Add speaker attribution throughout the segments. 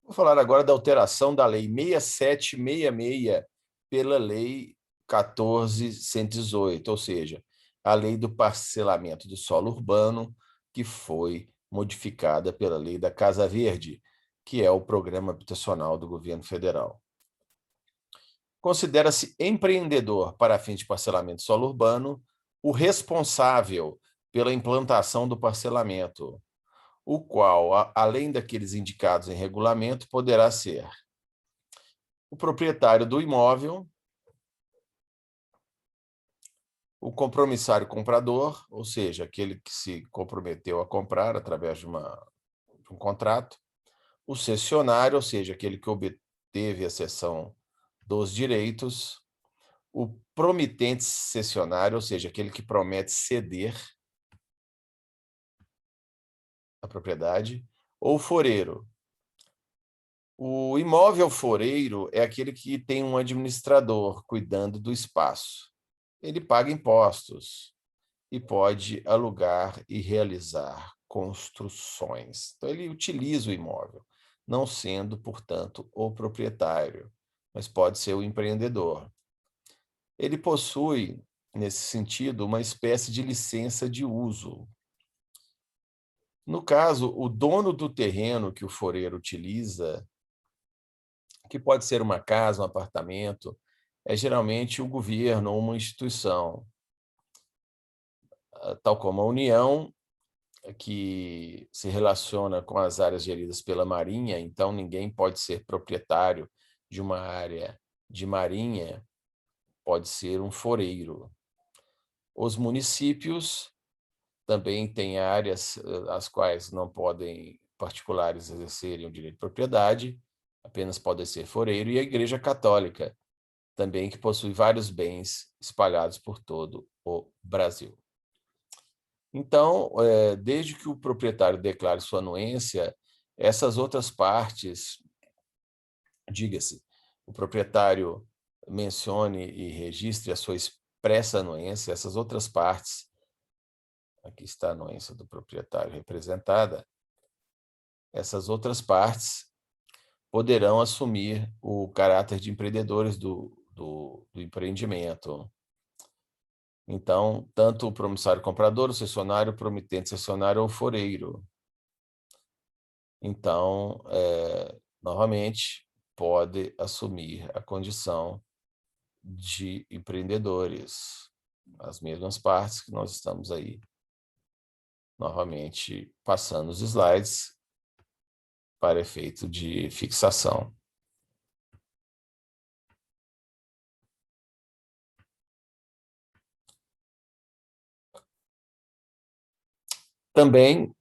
Speaker 1: Vou falar agora da alteração da Lei 6766 pela Lei 14.118, ou seja, a Lei do Parcelamento do Solo Urbano, que foi modificada pela Lei da Casa Verde, que é o programa habitacional do governo federal. Considera-se empreendedor para fins de parcelamento de solo urbano o responsável pela implantação do parcelamento, o qual, além daqueles indicados em regulamento, poderá ser o proprietário do imóvel, o compromissário comprador, ou seja, aquele que se comprometeu a comprar através de um contrato, o cessionário, ou seja, aquele que obteve a cessão dos direitos, o promitente cessionário, ou seja, aquele que promete ceder a propriedade, ou foreiro. O imóvel foreiro é aquele que tem um administrador cuidando do espaço. Ele paga impostos e pode alugar e realizar construções. Então, ele utiliza o imóvel, não sendo, portanto, o proprietário, mas pode ser o empreendedor. Ele possui, nesse sentido, uma espécie de licença de uso. No caso, o dono do terreno que o foreiro utiliza, que pode ser uma casa, um apartamento, é geralmente o governo ou uma instituição, tal como a União, que se relaciona com as áreas geridas pela Marinha, então ninguém pode ser proprietário de uma área de Marinha, pode ser um foreiro. Os municípios também têm áreas as quais não podem particulares exercerem o direito de propriedade, apenas podem ser foreiro, e a Igreja Católica, também, que possui vários bens espalhados por todo o Brasil. Então, desde que o proprietário declare sua anuência, essas outras partes, diga-se, o proprietário mencione e registre a sua expressa anuência, essas outras partes, aqui está a anuência do proprietário representada, essas outras partes poderão assumir o caráter de empreendedores do empreendimento. Então, tanto o promissário comprador, o cessionário, o promitente cessionário ou o foreiro. Então, novamente, pode assumir a condição de empreendedores, as mesmas partes que nós estamos aí, novamente, passando os slides para efeito de fixação. Também,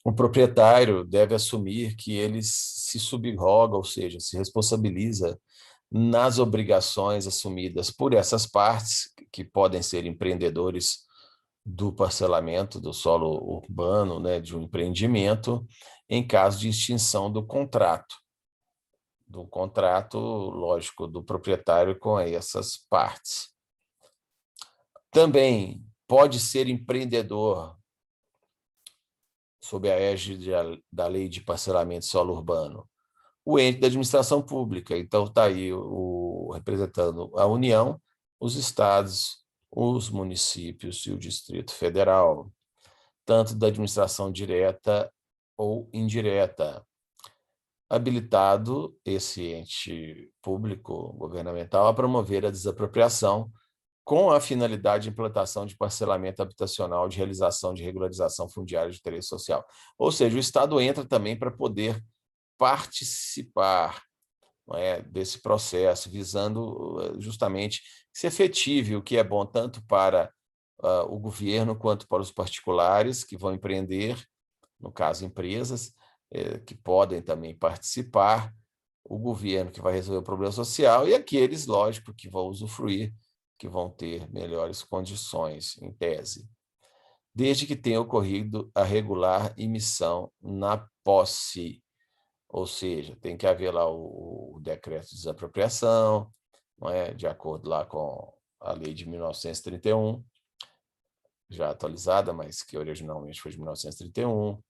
Speaker 1: o proprietário deve assumir que ele se subroga, ou seja, se responsabiliza nas obrigações assumidas por essas partes, que podem ser empreendedores do parcelamento do solo urbano, né, de um empreendimento, em caso de extinção do contrato, lógico, do proprietário com essas partes. Também pode ser empreendedor sob a égide da Lei de Parcelamento de Solo Urbano, o ente da administração pública. Então, está aí representando a União, os estados, os municípios e o Distrito Federal, tanto da administração direta ou indireta. Habilitado esse ente público governamental a promover a desapropriação com a finalidade de implantação de parcelamento habitacional de realização de regularização fundiária de interesse social. Ou seja, o Estado entra também para poder participar, não é, desse processo, visando justamente que se efetive o que é bom tanto para o governo quanto para os particulares que vão empreender, no caso, empresas, que podem também participar, o governo que vai resolver o problema social e aqueles, lógico, que vão usufruir, que vão ter melhores condições, em tese, desde que tenha ocorrido a regular emissão na posse. Ou seja, tem que haver lá o decreto de desapropriação, não é? De acordo lá com a lei de 1931, já atualizada, mas que originalmente foi de 1931,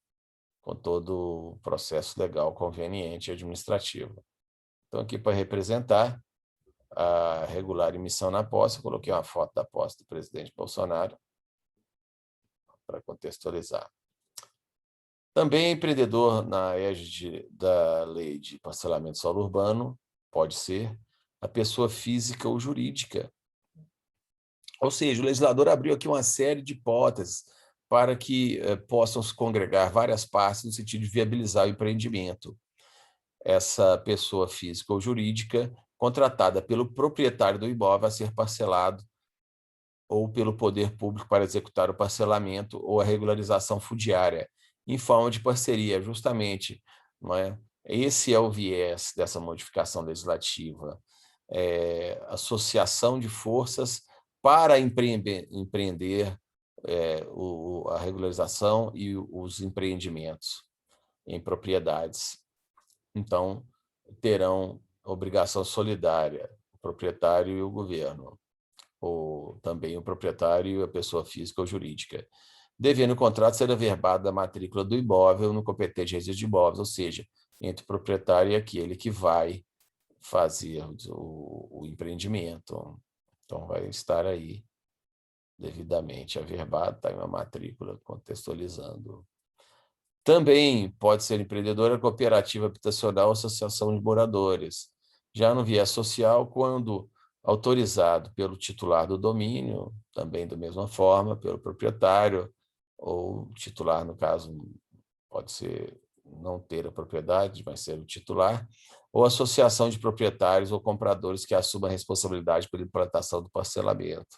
Speaker 1: com todo o processo legal conveniente e administrativo. Então, aqui para representar a regular emissão na posse, eu coloquei uma foto da posse do presidente Bolsonaro para contextualizar. Também empreendedor na égide da lei de parcelamento solo urbano pode ser a pessoa física ou jurídica. Ou seja, o legislador abriu aqui uma série de hipóteses para que possam se congregar várias partes no sentido de viabilizar o empreendimento. Essa pessoa física ou jurídica contratada pelo proprietário do imóvel a ser parcelado ou pelo poder público para executar o parcelamento ou a regularização fundiária, em forma de parceria, justamente. Não é? Esse é o viés dessa modificação legislativa. Associação de forças para empreender a regularização e os empreendimentos em propriedades. Então, terão obrigação solidária, o proprietário e o governo, ou também o proprietário e a pessoa física ou jurídica, devendo o contrato ser averbado da matrícula do imóvel no competente registro de imóveis, ou seja, entre o proprietário e aquele que vai fazer o empreendimento. Então, vai estar aí devidamente averbado, está em uma matrícula contextualizando. Também pode ser empreendedora, cooperativa habitacional, associação de moradores. Já no viés social, quando autorizado pelo titular do domínio, também da mesma forma, pelo proprietário, ou titular, no caso, pode ser não ter a propriedade, mas ser o titular, ou associação de proprietários ou compradores que assumam a responsabilidade pela implantação do parcelamento.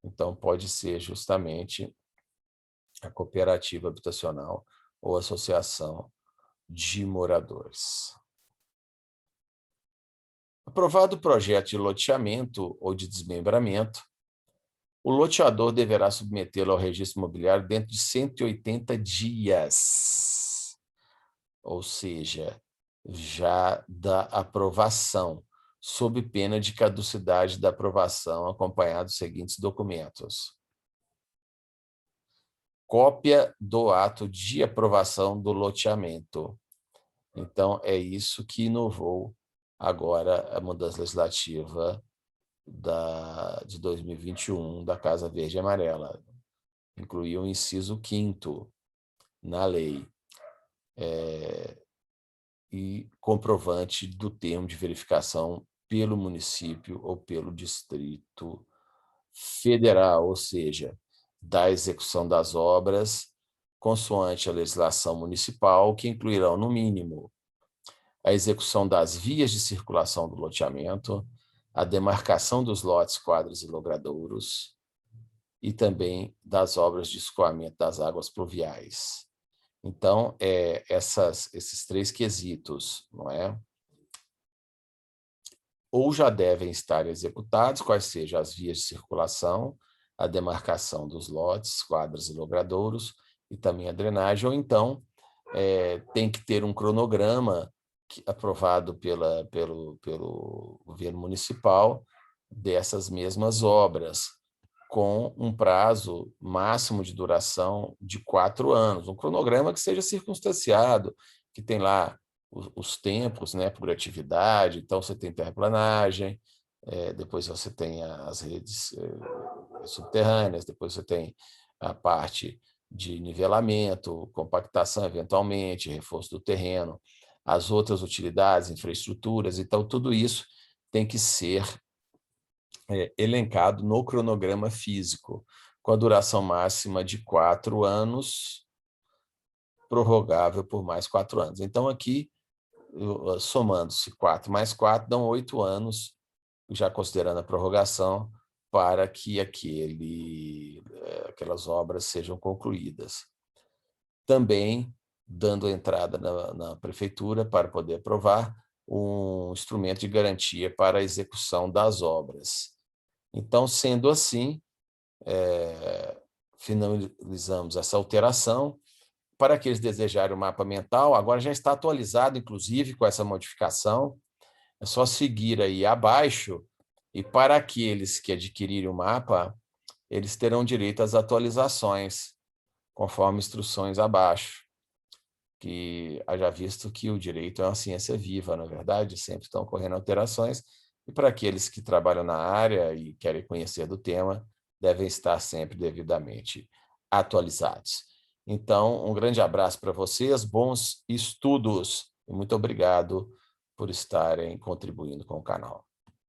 Speaker 1: Então, pode ser justamente a cooperativa habitacional ou associação de moradores. Aprovado o projeto de loteamento ou de desmembramento, o loteador deverá submetê-lo ao registro imobiliário dentro de 180 dias, ou seja, já da aprovação, sob pena de caducidade da aprovação, acompanhado dos seguintes documentos: cópia do ato de aprovação do loteamento. Então, é isso que inovou agora a mudança legislativa de 2021 da Casa Verde e Amarela. Incluiu o inciso 5º na lei, e comprovante do termo de verificação pelo município ou pelo Distrito Federal, ou seja, da execução das obras consoante a legislação municipal, que incluirão, no mínimo, a execução das vias de circulação do loteamento, a demarcação dos lotes, quadras e logradouros, e também das obras de escoamento das águas pluviais. Então, esses 3 quesitos, não é? Ou já devem estar executados, quais sejam as vias de circulação, a demarcação dos lotes, quadras e logradouros, e também a drenagem, ou então tem que ter um cronograma aprovado pelo governo municipal dessas mesmas obras, com um prazo máximo de duração de 4 anos. Um cronograma que seja circunstanciado, que tem lá os tempos, né, por atividade. Então, você tem terraplanagem, depois você tem as redes subterrâneas, depois você tem a parte de nivelamento, compactação, eventualmente, reforço do terreno, as outras utilidades, infraestruturas. Então, tudo isso tem que ser elencado no cronograma físico, com a duração máxima de 4 anos, prorrogável por mais 4 anos. Então, aqui, somando-se 4 mais 4, dão 8 anos, já considerando a prorrogação, para que aquelas obras sejam concluídas. Também dando entrada na prefeitura para poder aprovar um instrumento de garantia para a execução das obras. Então, sendo assim, finalizamos essa alteração. Para aqueles que desejarem o mapa mental, agora já está atualizado, inclusive, com essa modificação. É só seguir aí abaixo, e para aqueles que adquirirem o mapa, eles terão direito às atualizações, conforme instruções abaixo. que haja visto que o direito é uma ciência viva, na verdade, sempre estão ocorrendo alterações, e para aqueles que trabalham na área e querem conhecer do tema, devem estar sempre devidamente atualizados. Então, um grande abraço para vocês, bons estudos, e muito obrigado por estarem contribuindo com o canal.